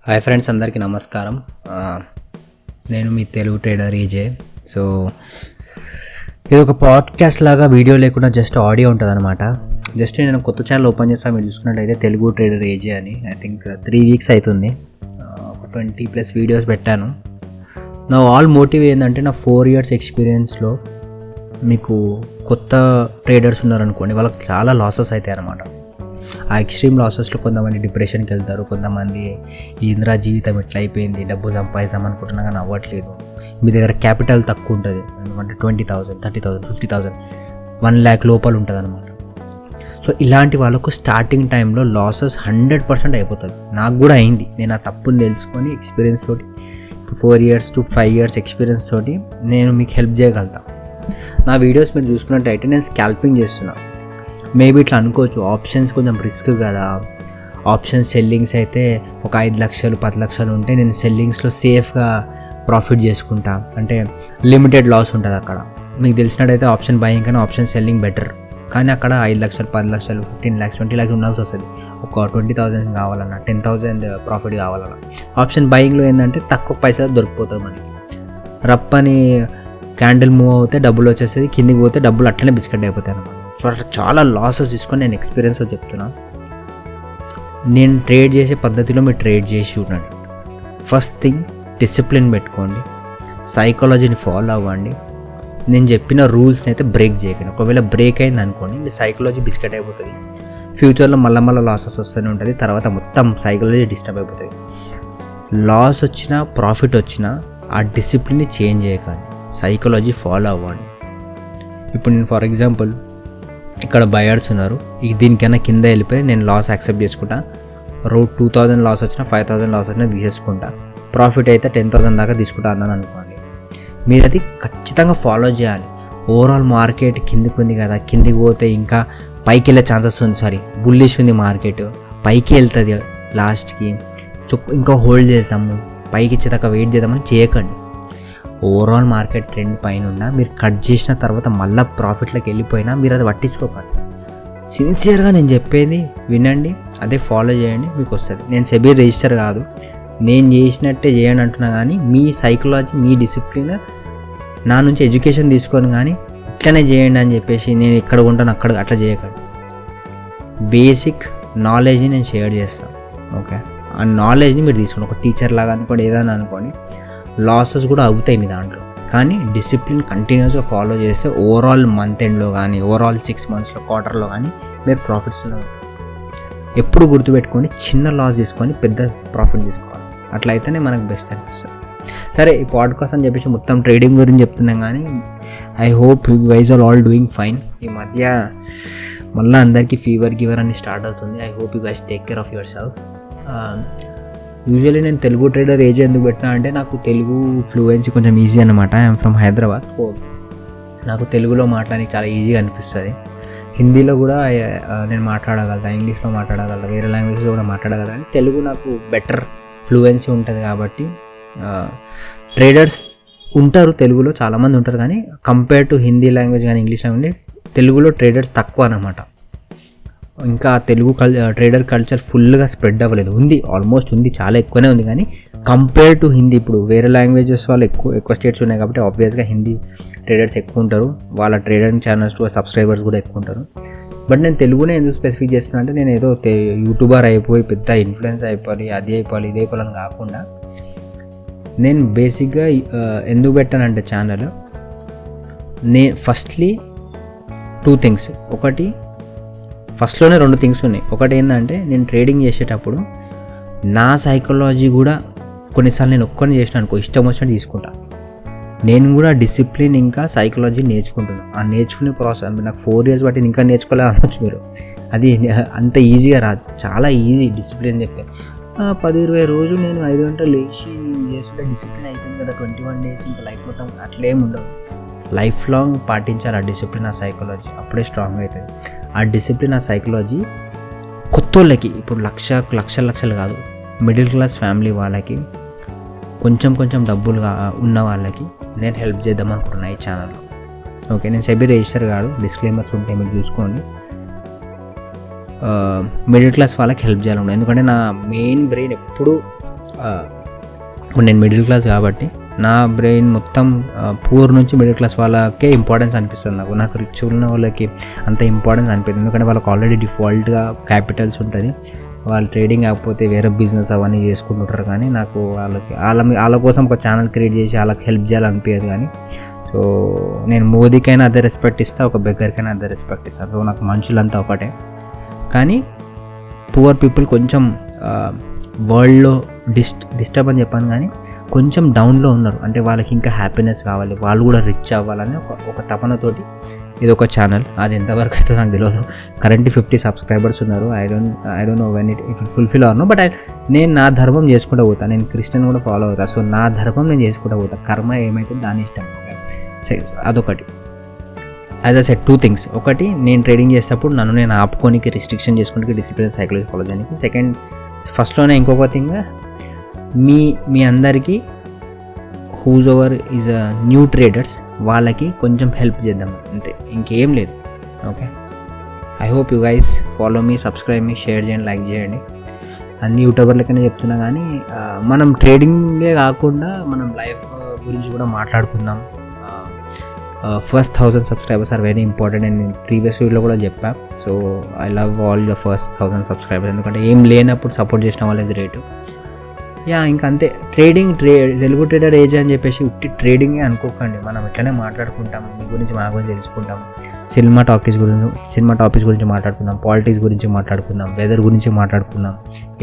Hi friends, అందరికీ నమస్కారం. నేను మీ తెలుగు ట్రేడర్ ఏజే. సో ఇది ఒక పాడ్కాస్ట్ లాగా వీడియో లేకుండా జస్ట్ ఆడియో ఉంటుంది అనమాట. జస్ట్ నేను కొత్త ఛానల్ ఓపెన్ చేస్తాను. మీరు చూసుకున్నట్టయితే తెలుగు ట్రేడర్ ఏజే అని. ఐ థింక్ 3 weeks అవుతుంది. 20+ వీడియోస్ పెట్టాను. నా ఆల్ మోటివ్ ఏంటంటే, నా 4 years ఎక్స్పీరియన్స్లో మీకు కొత్త ట్రేడర్స్ ఉన్నారనుకోండి, వాళ్ళకి చాలా లాసెస్ అవుతాయి అన్నమాట. ఆ ఎక్స్ట్రీమ్ లాసెస్లో కొంతమంది డిప్రెషన్కి వెళ్తారు, కొంతమంది ఇంద్రా జీవితం ఎట్లా అయిపోయింది, డబ్బు సంపాదిస్తాం అనుకుంటున్నా కానీ అవ్వట్లేదు. మీ దగ్గర క్యాపిటల్ తక్కువ ఉంటుంది, ఎందుకంటే 20,000, 30,000, 50,000, 1 lakh లోపల ఉంటుంది అనమాట. సో ఇలాంటి వాళ్ళకు స్టార్టింగ్ టైంలో లాసెస్ 100% అయిపోతుంది. నాకు కూడా అయింది. నేను ఆ తప్పుని తెలుసుకొని ఎక్స్పీరియన్స్ తోటి 4 years to 5 years ఎక్స్పీరియన్స్ తోటి నేను మీకు హెల్ప్ చేయగలుగుతాను. నా వీడియోస్ మీరు చూసుకున్నట్టయితే నేను స్కాల్పింగ్ చేస్తున్నాను. మేబీ ఇట్లా అనుకోవచ్చు, ఆప్షన్స్ కొంచెం రిస్క్ కదా, ఆప్షన్స్ సెల్లింగ్స్ అయితే ఒక 5 లక్షలు 10 లక్షలు ఉంటే నేను సెల్లింగ్స్లో సేఫ్గా ప్రాఫిట్ చేసుకుంటా, అంటే లిమిటెడ్ లాస్ ఉంటుంది అక్కడ. మీకు తెలిసినట్టయితే ఆప్షన్ బయింగ్ కన్నా ఆప్షన్ సెల్లింగ్ బెటర్. కానీ అక్కడ 5 లక్షలు 10 లక్షలు 15 lakhs 20 lakhs ఉండాల్సి వస్తుంది. ఒక 20,000 కావాలన్నా, 10,000 ప్రాఫిట్ కావాలన్నా. ఆప్షన్ బయింగ్లో ఏంటంటే తక్కువ పైసలు దొరికిపోతుంది మనకి. రప్పని క్యాండిల్ మూవ్ అవుతే డబ్బులు వచ్చేసేది, కిందికి పోతే డబ్బులు అట్లనే బిస్కెట్ అయిపోతాయి అన్నమాట. సో అట్లా చాలా లాసెస్ తీసుకొని నేను ఎక్స్పీరియన్స్లో చెప్తున్నా. నేను ట్రేడ్ చేసే పద్ధతిలో మీరు ట్రేడ్ చేసి చూడండి. ఫస్ట్ థింగ్, డిసిప్లిన్ పెట్టుకోండి, సైకాలజీని ఫాలో అవ్వండి. నేను చెప్పిన రూల్స్ని అయితే బ్రేక్ చేయకండి. ఒకవేళ బ్రేక్ అయింది అనుకోండి, మీ సైకాలజీ బిస్కెట్ అయిపోతుంది. ఫ్యూచర్లో మళ్ళీ లాసెస్ వస్తూనే ఉంటుంది. తర్వాత మొత్తం సైకాలజీ డిస్టర్బ్ అయిపోతుంది. లాస్ వచ్చినా ప్రాఫిట్ వచ్చినా ఆ డిసిప్లిన్ని చేంజ్ చేయకండి, సైకాలజీ ఫాలో అవ్వండి. ఇప్పుడు నేను ఫర్ ఎగ్జాంపుల్ ఇక్కడ బయర్స్ ఉన్నారు, దీనికైనా కింద వెళ్ళిపోయి నేను లాస్ యాక్సెప్ట్ చేసుకుంటా. 2,000 లాస్ వచ్చినా 5,000 లాస్ వచ్చినా తీసేసుకుంటా. ప్రాఫిట్ అయితే 10,000 దాకా తీసుకుంటా అన్నాను అనుకోండి. మీరు అది ఖచ్చితంగా ఫాలో చేయాలి. ఓవరాల్ మార్కెట్ కిందికి ఉంది కదా, కిందికి పోతే ఇంకా పైకి వెళ్ళే ఛాన్సెస్ ఉంది, బుల్లిష్ ఉంది మార్కెట్, పైకి వెళ్తుంది లాస్ట్కి. సో ఇంకా హోల్డ్ చేద్దాము, పైకి ఇచ్చేదాకా వెయిట్ చేద్దామని చేయకండి. ఓవరాల్ మార్కెట్ ట్రెండ్ పైన ఉన్నా మీరు కట్ చేసిన తర్వాత మళ్ళీ ప్రాఫిట్లోకి వెళ్ళిపోయినా మీరు అది పట్టించుకోకండి. సిన్సియర్గా నేను చెప్పేది వినండి, అదే ఫాలో చేయండి, మీకు వస్తుంది. నేను సెబీ రిజిస్టర్ కాదు, నేను చేసినట్టే చేయండి అంటున్నా. కానీ మీ సైకాలజీ, మీ డిసిప్లిన్ నా నుంచి ఎడ్యుకేషన్ తీసుకొని కానీ ఇట్లనే చేయండి అని చెప్పేసి నేను ఇక్కడ ఉంటాను అక్కడ అట్లా చేయకండి. బేసిక్ నాలెడ్జ్ని నేను షేర్ చేస్తాను. ఓకే, ఆ నాలెడ్జ్ని మీరు తీసుకోండి. ఒక టీచర్ లాగా అనుకోండి, ఏదైనా అనుకోండి. లాసెస్ కూడా అవుతాయి మీ దాంట్లో, కానీ డిసిప్లిన్ కంటిన్యూస్గా ఫాలో చేస్తే ఓవరాల్ మంత్ ఎండ్లో కానీ, ఓవరాల్ 6 monthsలో, క్వార్టర్లో కానీ మీరు ప్రాఫిట్స్లో ఉంటారు. ఎప్పుడు గుర్తుపెట్టుకొని చిన్న లాస్ తీసుకొని పెద్ద ప్రాఫిట్ తీసుకోవాలి. అట్లా అయితేనే మనకు బెస్ట్ అనిపిస్తుంది. సరే, ఈ పాడ్కాస్ట్ అని చెప్పేసి మొత్తం ట్రేడింగ్ గురించి చెప్తున్నాం, కానీ I hope you guys are all doing fine. ఈ మధ్య మళ్ళీ అందరికీ ఫీవర్ అని స్టార్ట్ అవుతుంది. I hope you guys take care of yourself. Usually నేను తెలుగు ట్రేడర్ ఏజే ఎందుకు పెట్టినా అంటే, నాకు తెలుగు ఫ్లూయెన్సీ కొంచెం ఈజీ అనమాట. I'm from Hyderabad. సో నాకు తెలుగులో మాట్లాడడానికి చాలా ఈజీగా అనిపిస్తుంది. హిందీలో కూడా నేను మాట్లాడగలుగుతా, ఇంగ్లీష్లో మాట్లాడగలుగుతా, వేరే లాంగ్వేజ్లో కూడా మాట్లాడగలుగుతా. కానీ తెలుగు నాకు బెటర్ ఫ్లూయెన్సీ ఉంటుంది కాబట్టి. ట్రేడర్స్ ఉంటారు తెలుగులో, చాలామంది ఉంటారు, కానీ కంపేర్ టు హిందీ లాంగ్వేజ్ కానీ ఇంగ్లీష్ లాంగ్వేజ్, తెలుగులో ట్రేడర్స్ తక్కువ అన్నమాట. ఇంకా తెలుగు ట్రేడర్ కల్చర్ ఫుల్గా స్ప్రెడ్ అవ్వలేదు. ఉంది, ఆల్మోస్ట్ ఉంది, చాలా ఎక్కువనే ఉంది, కానీ కంపేర్ టు హిందీ, ఇప్పుడు వేరే లాంగ్వేజెస్ వాళ్ళు ఎక్కువ స్టేట్స్ ఉన్నాయి కాబట్టి ఆబ్వియస్గా హిందీ ట్రేడర్స్ ఎక్కువ ఉంటారు. వాళ్ళ ట్రేడర్ ఛానల్స్ సబ్స్క్రైబర్స్ కూడా ఎక్కువ ఉంటారు. బట్ నేను తెలుగునే ఎందుకు స్పెసిఫిక్ చేస్తున్నా అంటే, నేను ఏదో యూట్యూబర్ అయిపోయి పెద్ద ఇన్ఫ్లుయెన్స్ అయిపోయి అది అయిపోవాలి ఇది అయిపోవాలని కాకుండా, నేను బేసిక్గా ఎందుకు పెట్టానంటే ఛానల్, ఫస్ట్లీ 2 things. ఒకటి, ఫస్ట్లోనే 2 things ఉన్నాయి. ఒకటి ఏంటంటే, నేను ట్రేడింగ్ చేసేటప్పుడు నా సైకాలజీ కూడా కొన్నిసార్లు నేను ఒక్కరిని చేసిన అనుకో, ఇష్టం వచ్చినట్టు తీసుకుంటా. నేను కూడా డిసిప్లిన్ ఇంకా సైకాలజీ నేర్చుకుంటున్నాను. ఆ నేర్చుకునే ప్రాసెస్ నాకు 4 years బట్టి ఇంకా నేర్చుకోలేదు అనొచ్చు మీరు. అది అంత ఈజీగా రాదు, చాలా ఈజీ డిసిప్లిన్ చెప్పే. 10-20 రోజులు నేను 5 గంటలు లేచి చేస్తుంటే డిసిప్లిన్ అయిపోయింది కదా, 21 days ఇంకా లైఫ్ మొత్తం అట్లేం ఉండదు. లైఫ్ లాంగ్ పాటించాలి ఆ డిసిప్లిన్, ఆ సైకాలజీ, అప్పుడే స్ట్రాంగ్ అవుతుంది. ఆ డిసిప్లిన్, ఆ సైకాలజీ కొత్త వాళ్ళకి, ఇప్పుడు లక్షలు కాదు, మిడిల్ క్లాస్ ఫ్యామిలీ వాళ్ళకి, కొంచెం డబ్బులుగా ఉన్న వాళ్ళకి నేను హెల్ప్ చేద్దాం అనుకుంటున్నా ఈ ఛానల్లో. ఓకే, నేను సెబీ రిజిస్టర్ కాదు, డిస్క్లైమర్స్ ఉంటే మీరు చూసుకోండి. మిడిల్ క్లాస్ వాళ్ళకి హెల్ప్ చేయాలనుకుంటున్నాను. ఎందుకంటే నా మెయిన్ బ్రెయిన్ ఎప్పుడు ఇప్పుడు నేను మిడిల్ క్లాస్ కాబట్టి నా బ్రెయిన్ మొత్తం పూర్ నుంచి మిడిల్ క్లాస్ వాళ్ళకే ఇంపార్టెన్స్ అనిపిస్తుంది. నాకు రిచ్ ఉన్న వాళ్ళకి అంత ఇంపార్టెన్స్ అనిపిస్తుంది, ఎందుకంటే వాళ్ళకి ఆల్రెడీ డిఫాల్ట్గా క్యాపిటల్స్ ఉంటుంది. వాళ్ళు ట్రేడింగ్ కాకపోతే వేరే బిజినెస్ అవన్నీ చేసుకుంటుంటారు. కానీ నాకు వాళ్ళ కోసం ఒక ఛానల్ క్రియేట్ చేసి వాళ్ళకి హెల్ప్ చేయాలనిపించదు. కానీ సో నేను మోదీకైనా అదే రెస్పెక్ట్ ఇస్తా, ఒక బెగ్గర్కైనా అదే రెస్పెక్ట్ ఇస్తాను. సో నాకు మనుషులంతా ఒకటే. కానీ పువర్ పీపుల్ కొంచెం వరల్డ్లో డిస్టర్బ్ అని చెప్పాను, కానీ కొంచెం డౌన్లో ఉన్నారు. అంటే వాళ్ళకి ఇంకా హ్యాపీనెస్ కావాలి, వాళ్ళు కూడా రిచ్ అవ్వాలని ఒక తపనతోటి ఇది ఒక ఛానల్. అది ఎంతవరకు అయితే నాకు తెలియదు. కరెంట్లీ 50 సబ్స్క్రైబర్స్ ఉన్నారు. I don't know when it will fulfil or no, but నేను నా ధర్మం చేసుకుంటూ పోతాను. నేను క్రిస్టియన్ కూడా ఫాలో అవుతాను. సో నా ధర్మం నేను చేసుకుంటూ పోతాను. కర్మ ఏమైతే దాని ఇష్టం. అదొకటి. As I said 2 things. ఒకటి, నేను ట్రేడింగ్ చేసేటప్పుడు నన్ను నేను ఆపుకోనికి, రిస్ట్రిక్షన్ చేసుకుంటే, డిసిప్లిన్ సైకాలజీ ఫాలో చేయడానికి. సెకండ్, ఫస్ట్లోనే ఇంకొక థింగ్, మీ అందరికీ who's over is new traders వాళ్ళకి కొంచెం హెల్ప్ చేద్దాం, అంటే ఇంకేం లేదు. Okay, I hope you guys follow me, subscribe me, share చేయండి, లైక్ చేయండి. అన్ని యూట్యూబర్లకైనా చెప్తున్నా. కానీ మనం ట్రేడింగే కాకుండా మనం లైఫ్ గురించి కూడా మాట్లాడుకుందాం. First 1000 subscribers are very important. నేను ప్రీవియస్ వీడియోలో కూడా చెప్పా. So I love all your first 1000 subscribers, ఎందుకంటే ఏం లేనప్పుడు సపోర్ట్ చేసిన వాళ్ళే గ్రేట్. ఇంకా అంతే. తెలుగు ట్రేడర్ ఏజ్ అని చెప్పేసి ఉట్టి ట్రేడింగే అనుకోకండి. మనం ఇట్లనే మాట్లాడుకుంటాం, మీ గురించి మా గురించి తెలుసుకుంటాం, సినిమా టాపిక్స్ గురించి మాట్లాడుకుందాం, పాలిటిక్స్ గురించి మాట్లాడుకుందాం, వెదర్ గురించి మాట్లాడుకుందాం,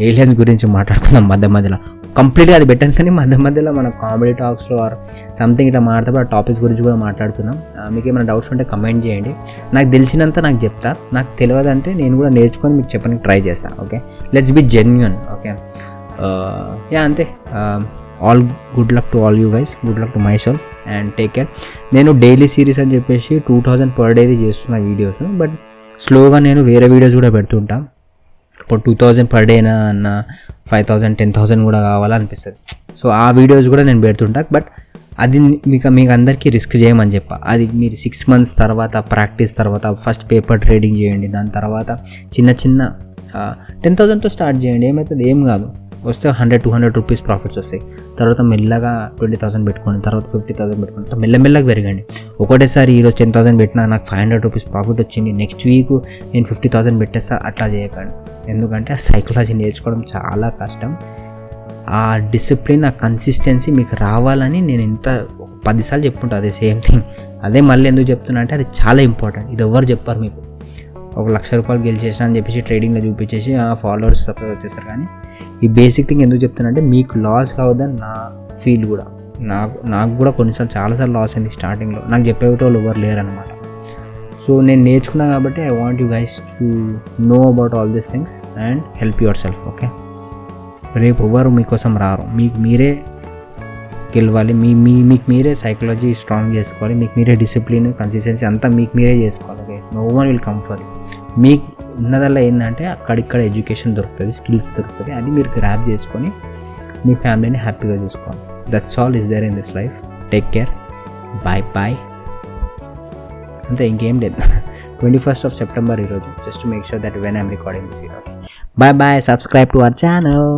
ఏలియన్స్ గురించి మాట్లాడుకుందాం. మధ్యలో కంప్లీట్గా అది పెట్టాను, కానీ మధ్యలో మన కామెడీ టాక్స్లో ఆర్ సంథింగ్ ఇట్లా మాట్లాడితే ఆ టాపిక్స్ గురించి కూడా మాట్లాడుకుందాం. మీకు ఏమైనా డౌట్స్ ఉంటే కమెంట్ చేయండి. నాకు తెలిసినంత నాకు చెప్తా, నాకు తెలియదంటే నేను కూడా నేర్చుకొని మీకు చెప్పడానికి ట్రై చేస్తాను. Okay, let's be genuine. Okay, అంతే. All good luck to all you guys, good luck to myself and take care. నేను డైలీ సిరీస్ అని చెప్పేసి 2000 పర్ డేది చేస్తున్న వీడియోస్, బట్ స్లోగా నేను వేరే వీడియోస్ కూడా పెడుతుంటా. ఇప్పుడు 2000 పర్ డేనా అన్న 5000 10,000 కూడా కావాలనిపిస్తుంది. సో ఆ వీడియోస్ కూడా నేను పెడుతుంటా. బట్ అది మీకు అందరికీ రిస్క్ చేయమని చెప్పా. అది మీరు 6 months తర్వాత ప్రాక్టీస్ తర్వాత ఫస్ట్ పేపర్ ట్రేడింగ్ చేయండి. దాని తర్వాత చిన్న 10,000తో స్టార్ట్ చేయండి. ఏమవుతుంది, ఏం కాదు. వస్తే 100-200 రూపీస్ ప్రాఫిట్స్ వస్తాయి. తర్వాత మెల్లగా 20,000 పెట్టుకోండి, తర్వాత 50,000 పెట్టుకోండి, మెల్లమెల్లగా పెరగండి. ఒకటేసారి ఈరోజు 10,000 పెట్టినా నాకు 500 రూపీస్ ప్రాఫిట్ వచ్చింది, నెక్స్ట్ వీక్ నేను 50,000 పెట్టేస్తా, అట్లా చేయకండి. ఎందుకంటే ఆ సైకాలజీ నేర్చుకోవడం చాలా కష్టం. ఆ డిసిప్లిన్, ఆ కన్సిస్టెన్సీ మీకు రావాలని నేను 10 సార్లు చెప్పుకుంటా అదే సేమ్ థింగ్. అదే మళ్ళీ ఎందుకు చెప్తున్నా అంటే అది చాలా ఇంపార్టెంట్. ఇది ఎవరు చెప్పారు మీకు. 1,00,000 రూపాయలు గెలిచేసిన అని చెప్పేసి ట్రేడింగ్లో చూపించేసి ఫాలోవర్స్ సబ్స్క్రైబ్ వచ్చేస్తారు. కానీ ఈ బేసిక్ థింగ్ ఎందుకు చెప్తానంటే మీకు లాస్ కావద్దని నా ఫీల్ కూడా. నాకు కూడా కొన్నిసార్లు చాలాసార్లు లాస్ అయింది స్టార్టింగ్లో. నాకు చెప్పేటోళ్ళు ఎవరు లేరనమాట. సో నేను నేర్చుకున్నా కాబట్టి I want you guys to know about all these things and help your self. Okay, రేపు ఎవరు మీకోసం రారు, మీకు మీరే గెలవాలి. మీకు మీరే సైకాలజీ స్ట్రాంగ్ చేసుకోవాలి, మీకు మీరే డిసిప్లిన్, కన్సిస్టెన్సీ అంతా మీకు మీరే చేసుకోవాలి. Okay, no one will come for you. మీకు ఉన్నదల్లా ఏంటంటే అక్కడిక్కడ ఎడ్యుకేషన్ దొరుకుతుంది, స్కిల్స్ దొరుకుతుంది. అది మీరు గ్రాబ్ చేసుకొని మీ ఫ్యామిలీని హ్యాపీగా చూసుకోవాలి. That's all is there in this life. Take care, bye. అంతే, ఇంకేం లేదు. 21st September ఈరోజు. Just make sure that when I'm recording this video. Bye. Subscribe to our channel.